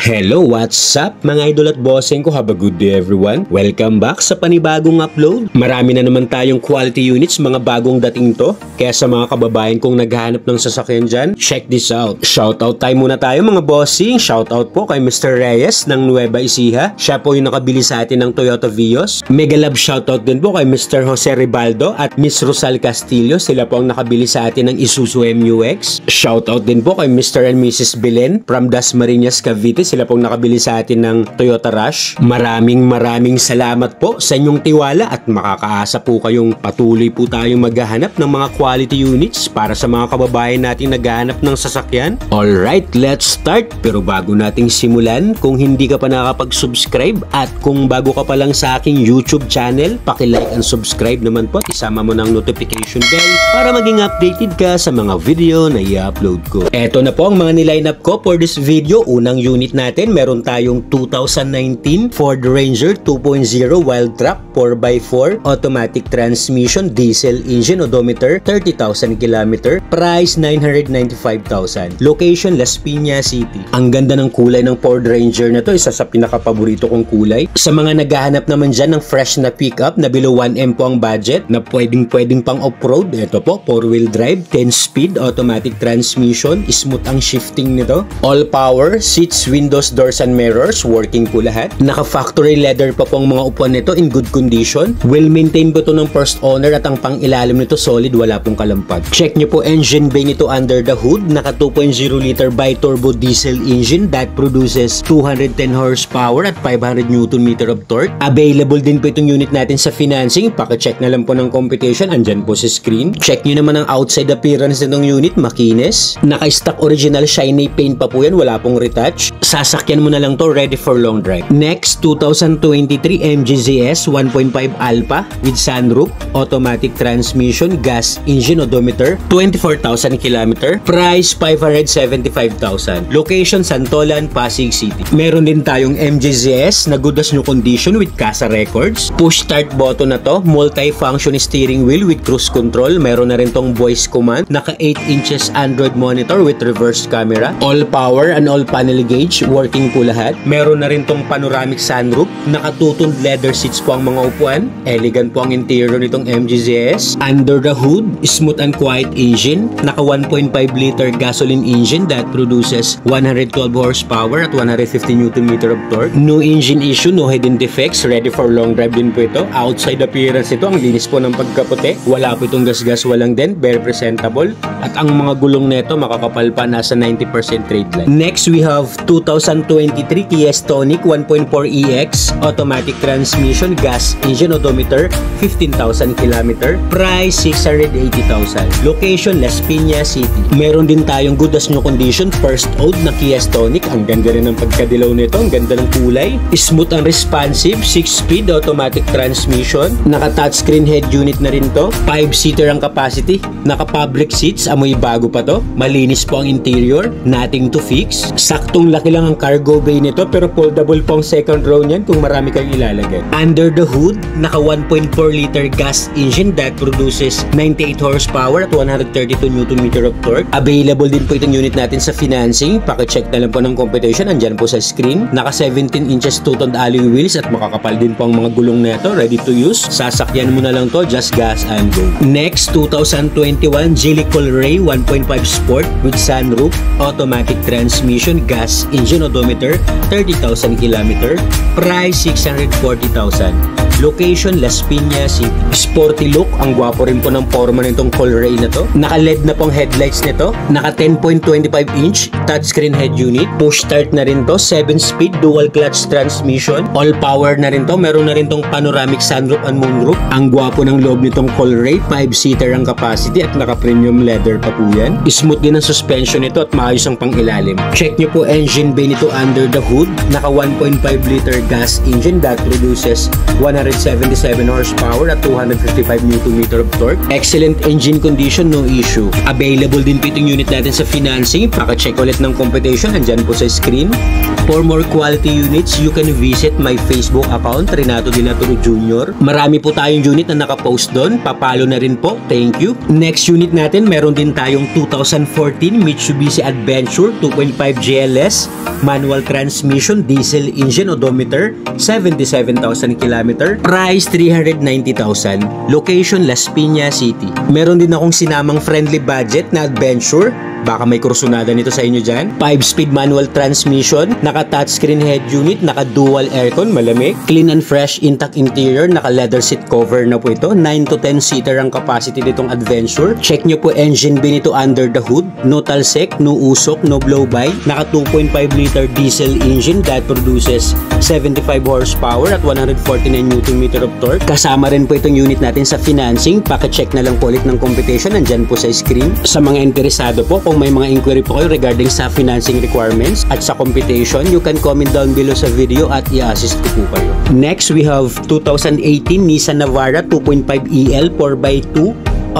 Hello, what's up mga idol at bossing ko? Have a good day everyone. Welcome back sa panibagong upload. Marami na naman tayong quality units, mga bagong dating to. Kaya sa mga kababayan kong naghahanap ng sasakyan dyan, check this out. Shoutout time muna tayo mga bossing. Shoutout po kay Mr. Reyes ng Nueva Ecija. Siya po yung nakabili sa atin ng Toyota Vios. Mega love shoutout din po kay Mr. Jose Ribaldo at Miss Rosal Castillo. Sila po ang nakabili sa atin ng Isuzu MUX. Shoutout din po kay Mr. and Mrs. Belen from Dasmariñas, Cavite. Sila pong nakabili sa atin ng Toyota Rush. Maraming salamat po sa inyong tiwala at makakaasa po kayong patuloy po tayong maghahanap ng mga quality units para sa mga kababayan natin naghahanap ng sasakyan. Alright, let's start. Pero bago nating simulan, kung hindi ka pa nakapag-subscribe at kung bago ka pa lang sa aking YouTube channel, paki-like and subscribe naman po at isama mo ng notification bell para maging updated ka sa mga video na i-upload ko. Eto na po ang mga niline up ko for this video. Unang unit natin, meron tayong 2019 Ford Ranger 2.0 Wild Track 4x4 automatic transmission, diesel engine, odometer 30,000 km, price 995,000. Location Las Piñas City. Ang ganda ng kulay ng Ford Ranger na to, isa sa pinakapaborito kong kulay. Sa mga naghahanap naman dyan ng fresh na pickup na below 1M po ang budget, na pwedeng pang off-road, ito po, 4-wheel drive, 10-speed, automatic transmission, smooth ang shifting nito, all power, seats, windows, doors, and mirrors, working po lahat. Naka-factory leather pa po ang mga upuan nito, in good condition. Well-maintained po ito ng first owner at ang pang-ilalim nito solid, wala pong kalampag. Check nyo po engine bay nito under the hood. Naka 2.0 liter bi-turbo diesel engine that produces 210 horsepower at 500 Nm of torque. Available din po itong unit natin sa financing. Paki-check na lang po ng competition, andyan po sa screen. Check nyo naman ang outside appearance nitong unit, makinis. Naka-stock original shiny paint pa po yan, wala pong retouch. Sasakyan mo na lang to, ready for long drive. Next, 2023 MG ZS 1.5 Alpha with sunroof, automatic transmission, gas engine, odometer 24,000 km, price 575,000. Location Santolan, Pasig City. Meron din tayong MG ZS na good as new condition with CASA records. Push start button na to, multi-function steering wheel with cruise control. Meron na rin tong voice command. Naka 8 inches Android monitor with reverse camera. All power and all panel gauge, working po lahat. Meron na rin tong panoramic sunroof. Nakatutuned leather seats po ang mga upuan. Elegant po ang interior nitong MG ZS. Under the hood, smooth and quiet engine. Naka 1.5 liter gasoline engine that produces 112 horsepower at 150 Nm of torque. No engine issue, no hidden defects. Ready for long drive din po ito. Outside appearance ito, ang linis po ng pagkaputi. Wala po itong gasgas, walang dent. Very presentable. At ang mga gulong nito makakapal pa, nasa 90% trade line. Next, we have 2023 Kia Stonic 1.4EX automatic transmission, gas engine, odometer 15,000 km, price 680,000. Location Las Piñas City. Meron din tayong good as new condition first owned na Kia Stonic. Ang ganda rin ng pagkadilaw nito, ang ganda ng kulay. Smooth and responsive, 6-speed automatic transmission. Naka touchscreen head unit na rin to. 5-seater ang capacity. Naka fabric seats, amoy bago pa to. Malinis po ang interior, nothing to fix. Saktong laki lang ang cargo bay nito pero foldable po ang second row niyan kung marami kayong ilalagay. Under the hood, naka 1.4 liter gas engine that produces 98 horsepower at 132 Nm of torque. Available din po itong unit natin sa financing. Paki-check na lang po ng competition, andyan po sa screen. Naka 17 inches two-toned alloy wheels at makakapal din po ang mga gulong nito, ready to use. Sasakyan mo na lang to, just gas and go. Next, 2021 Geely Colray 1.5 Sport with sunroof, automatic transmission, gas engine, odometer 30,000 km, price 640,000. Location Las Piñas City. Sporty look, ang gwapo rin po ng forma nitong Colray na to. Naka-LED na pong headlights nito. Naka 10.25 inch touchscreen head unit. Push start na rin to, 7-speed dual clutch transmission. All power na rin to. Meron na rin tong panoramic sunroof and moonroof. Ang gwapo ng loob nitong Colray, 5-seater ang capacity at naka-premium leather pa po yan. Smooth din ang suspension nito at maayos ang pang-ilalim. Check nyo po engine bay nito under the hood. Naka 1.5 liter gas engine that produces 100 177 horsepower at 255 Nm of torque. Excellent engine condition, no issue. Available din po itong unit natin sa financing. Paka-check ulit ng computation, andyan po sa screen. For more quality units, you can visit my Facebook account, Renato De La Torre Jr. Marami po tayong unit na nakapost doon. Papalo na rin po. Thank you. Next unit natin, meron din tayong 2014 Mitsubishi Adventure 2.5 GLS, manual transmission, diesel engine, odometer, 77,000 km. Price, 390,000. Location, Las Piñas City. Meron din akong sinamang friendly budget na Adventure. Baka may kursunada nito sa inyo dyan. 5-speed manual transmission, naka-touchscreen head unit, naka-dual aircon, malamig, clean and fresh intact interior, naka-leather seat cover na po ito. 9 to 10 seater ang capacity nitong Adventure. Check nyo po engine bay nito under the hood. No talsek, no usok, no blow-by. Naka 2.5 liter diesel engine that produces 75 horsepower at 149 Nm of torque. Kasama rin po itong unit natin sa financing. Paka-check na lang po ulit ng computation, nandyan po sa screen. Sa mga interesado po, kung may mga inquiry po kayo regarding sa financing requirements at sa computation, you can comment down below sa video at i-assist ko po kayo. Next, we have 2018 Nissan Navara 2.5 EL 4x2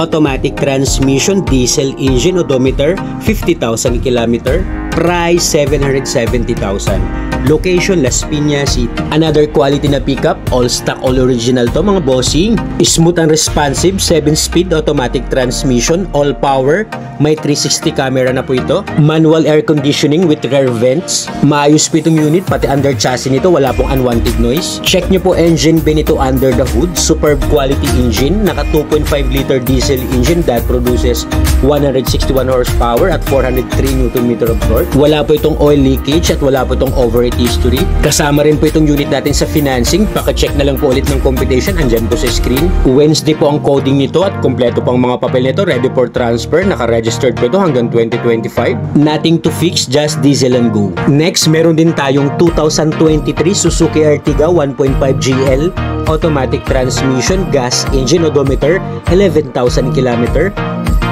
automatic transmission, diesel engine, odometer, 50,000 km. Price, 770,000. Location, Las Piñas City. Another quality na pickup, all stock, all original to mga bossing. Smooth and responsive, 7-speed automatic transmission, all power. May 360 camera na po ito. Manual air conditioning with rear vents. Maayos po itong unit, pati under chassis nito, wala pong unwanted noise. Check nyo po engine bay nito under the hood. Superb quality engine. Naka 2.5 liter diesel engine that produces 161 horsepower at 403 Nm of torque. Wala po itong oil leakage at wala po itong overheat history. Kasama rin po itong unit natin sa financing. Paka-check na lang po ulit ng computation. Andyan po sa screen. Wednesday po ang coding nito at kompleto pang mga papel nito. Ready for transfer. Naka-registered po ito hanggang 2025. Nothing to fix, just diesel and go. Next, meron din tayong 2023 Suzuki Ertiga 1.5 GL. Automatic transmission, gas engine, odometer, 11,000 km.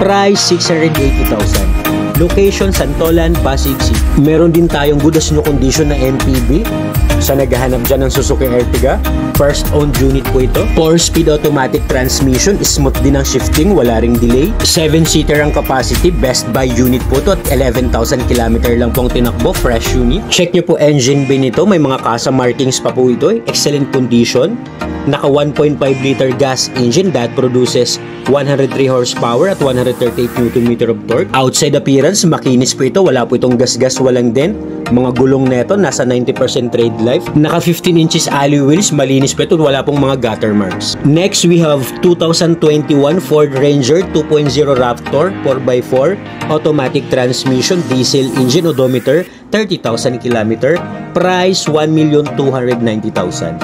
Price, 680,000. Location, Santolan, Pasig City. Meron din tayong good as new condition na MPV. Sa naghahanap dyan ng Suzuki Ertiga, first owned unit po ito. 4-speed automatic transmission, smooth din ang shifting, wala ring delay. 7-seater ang capacity, best buy unit po ito at 11,000 km lang pong tinakbo, fresh unit. Check nyo po engine bay nito, may mga kasa markings pa po ito. Excellent condition. Naka 1.5 liter gas engine that produces 103 horsepower at 138 Nm of torque. Outside appearance, makinis po ito. Wala po itong gas-gas, walang dent. Mga gulong neto, nasa 90% trade life. Naka 15 inches alloy wheels, malinis po ito. Wala pong mga gutter marks. Next, we have 2021 Ford Ranger 2.0 Raptor 4x4 automatic transmission, diesel engine, odometer, 30,000 km. Price, 1,290,000.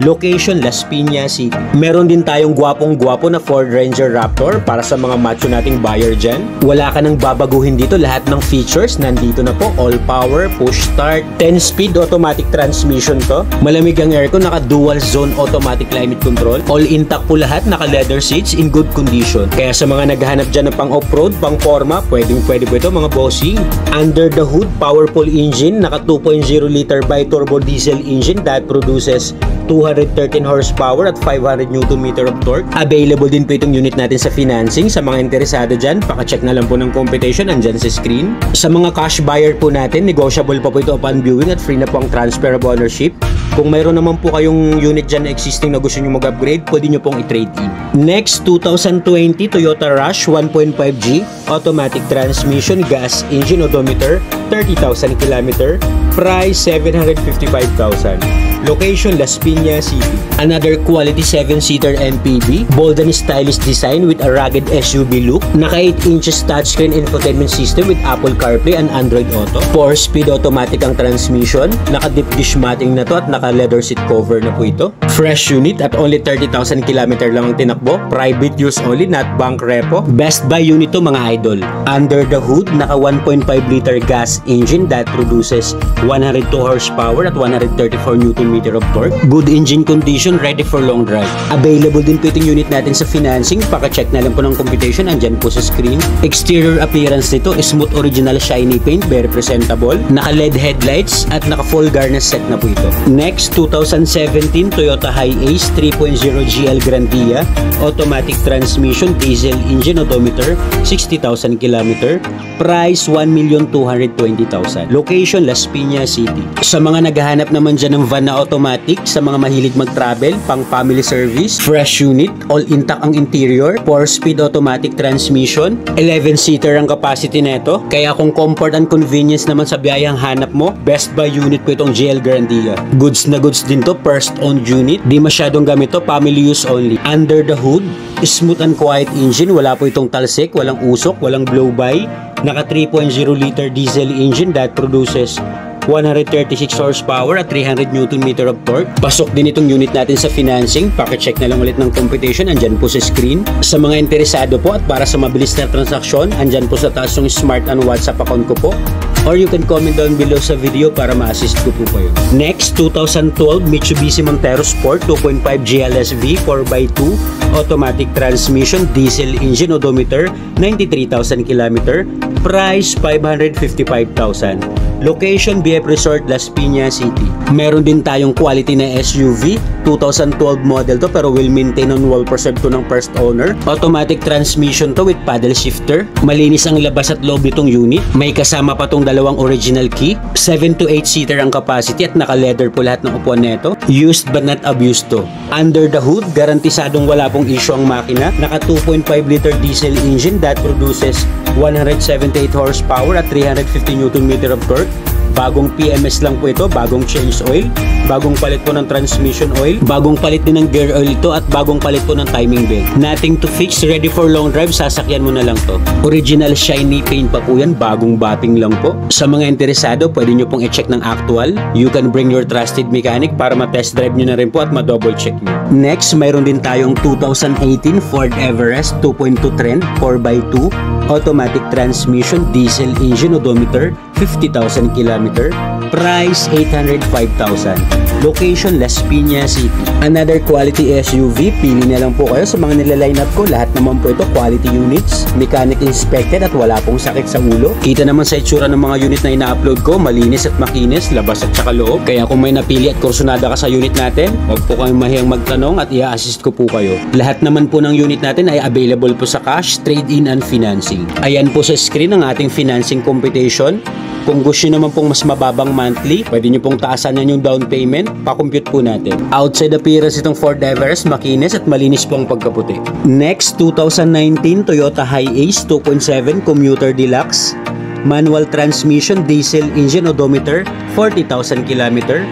Location, Las Piñas City. Meron din tayong gwapong-gwapo na Ford Ranger Raptor para sa mga macho nating buyer dyan. Wala ka nang babaguhin dito. Lahat ng features nandito na po. All power, push start, 10-speed automatic transmission to. Malamig ang aircon, naka dual zone automatic climate control. All intact po lahat, naka leather seats in good condition. Kaya sa mga naghahanap dyan ng pang off-road, pang forma, pwede po ito mga bossing. Under the hood, powerful engine, naka 2.0 liter bi-turbo diesel engine that produces 213 horsepower at 500 Nm of torque. Available din po itong unit natin sa financing. Sa mga interesado dyan, paka-check na lang po ng computation, andyan sa screen. Sa mga cash buyer po natin, negotiable pa po ito upon viewing at free na po ang transfer of ownership. Kung mayroon naman po kayong unit dyan na existing na gusto nyo mag-upgrade, pwede nyo pong i-trade in. Next, 2020 Toyota Rush 1.5G automatic transmission, gas engine, odometer, 30,000 km. Price, 755,000. Location, Las Piñas City. Another quality 7-seater MPV, bold and stylish design with a rugged SUV look. Naka 8 inches touchscreen infotainment system with Apple CarPlay and Android Auto. 4-speed automatic ang transmission. Naka deep dish matting na to at naka leather seat cover na po ito. Fresh unit at only 30,000 km lang ang tinakbo. Private use only, not bank repo. Best buy unit to mga idol. Under the hood, naka 1.5 liter gas engine that produces 102 horsepower at 134 Nm Nm of torque. Good engine condition, ready for long drive. Available din po itong unit natin sa financing. Paka-check na lang po ng computation, andyan po sa screen. Exterior appearance nito, smooth original shiny paint, very presentable. Naka-LED headlights at naka-full garnish set na po ito. Next, 2017 Toyota Hiace 3.0 GL Grandia. Automatic transmission, diesel engine, odometer, 60,000 km. Price, 1,220,000. Location, Las Piñas City. Sa mga naghahanap naman dyan ng van na automatic, sa mga mahilig mag-travel, pang family service, fresh unit, all intact ang interior, 4-speed automatic transmission, 11-seater ang capacity nito. Kaya kung comfort and convenience naman sa biyayang hanap mo, best buy unit po itong GL Grandia. Goods na goods din to, first owned unit. Di masyadong gamit to, family use only. Under the hood, smooth and quiet engine, wala po itong talsik, walang usok, walang blow-by. Naka 3.0 liter diesel engine that produces 136 horsepower at 300 Nm of torque. Pasok din itong unit natin sa financing. Paki-check na lang ulit ng computation, andyan po sa screen. Sa mga interesado po at para sa mabilis na transaksyon, andyan po sa taas yung Smart and WhatsApp account ko po. Or you can comment down below sa video para ma-assist ko po kayo. Next, 2012 Mitsubishi Montero Sport 2.5 GLSV 4x2 automatic transmission, diesel engine, odometer, 93,000 km. Price, 555,000. Location, BF Resort, Las Piñas City. Meron din tayong quality na SUV, 2012 model to pero will maintain on wall preserve to ng first owner. Automatic transmission to with paddle shifter. Malinis ang labas at loob nitong unit. May kasama pa tong dalawang original key. 7 to 8 seater ang capacity at naka-leather po lahat ng upuan nito. Used but not abused to. Under the hood, garantisadong wala pong issue ang makina. Naka 2.5 liter diesel engine that produces 178 horsepower at 350 Nm of torque. Bagong PMS lang po ito, bagong change oil, bagong palit po ng transmission oil, bagong palit din ng gear oil ito at bagong palit po ng timing belt. Nothing to fix, ready for long drive, sasakyan mo na lang to. Original shiny paint pa po yan, bagong batting lang po. Sa mga interesado, pwede nyo pong i-check ng actual. You can bring your trusted mechanic para ma-test drive nyo na rin po at ma-double check nyo. Next, mayroon din tayong 2018 Ford Everest 2.2 Trend 4x2 automatic transmission, diesel engine, odometer, 50,000 km. Price, 805,000. Location, Las Piñas City. Another quality SUV, pili na lang po kayo sa mga nilaline up ko. Lahat naman po ito quality units, mechanic inspected at wala pong sakit sa ulo. Kita naman sa itsura ng mga unit na ina-upload ko, malinis at makinis, labas at saka loob. Kaya kung may napili at kursunada ka sa unit natin, huwag po kayong mahiyang magtanong at i-assist ko po kayo. Lahat naman po ng unit natin ay available po sa cash, trade-in and financing. Ayan po sa screen ang ating financing computation. Kung gusto nyo naman pong mas mababang monthly, pwede nyo pong taasan yan yung down payment, pa-compute po natin. Outside appearance itong Ford Everest, makinis at malinis po ang pagkaputi. Next, 2019 Toyota Hiace 2.7 Commuter Deluxe. Manual transmission, diesel engine, odometer, 40,000 km.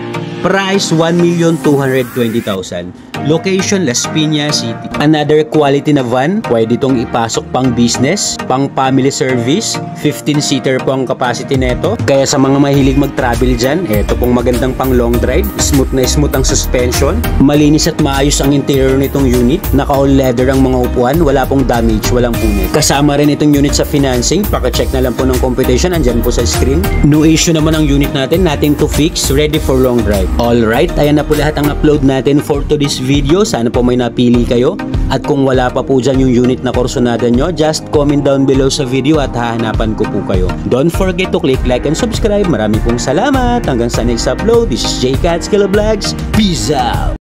Price, 1,220,000. Location, Las Piñas City. Another quality na van, pwede itong ipasok pang business, pang family service, 15-seater po ang capacity neto. Kaya sa mga mahilig mag-travel dyan, eto pong magandang pang long drive, smooth na smooth ang suspension, malinis at maayos ang interior nitong unit, naka-all leather ang mga upuan, wala pong damage, walang punit. Kasama rin itong unit sa financing, paka-check na lang po ng computation, andyan po sa screen. No issue naman ang unit natin, nothing to fix, ready for long drive. Alright, ayan na po lahat ang upload natin for today's video. Sana po may napili kayo. At kung wala pa po dyan yung unit na kursunada nyo, just comment down below sa video at hahanapan ko po kayo. Don't forget to click like and subscribe. Maraming pong salamat. Hanggang sa next upload. This is J Catskiller Vlogs. Peace out!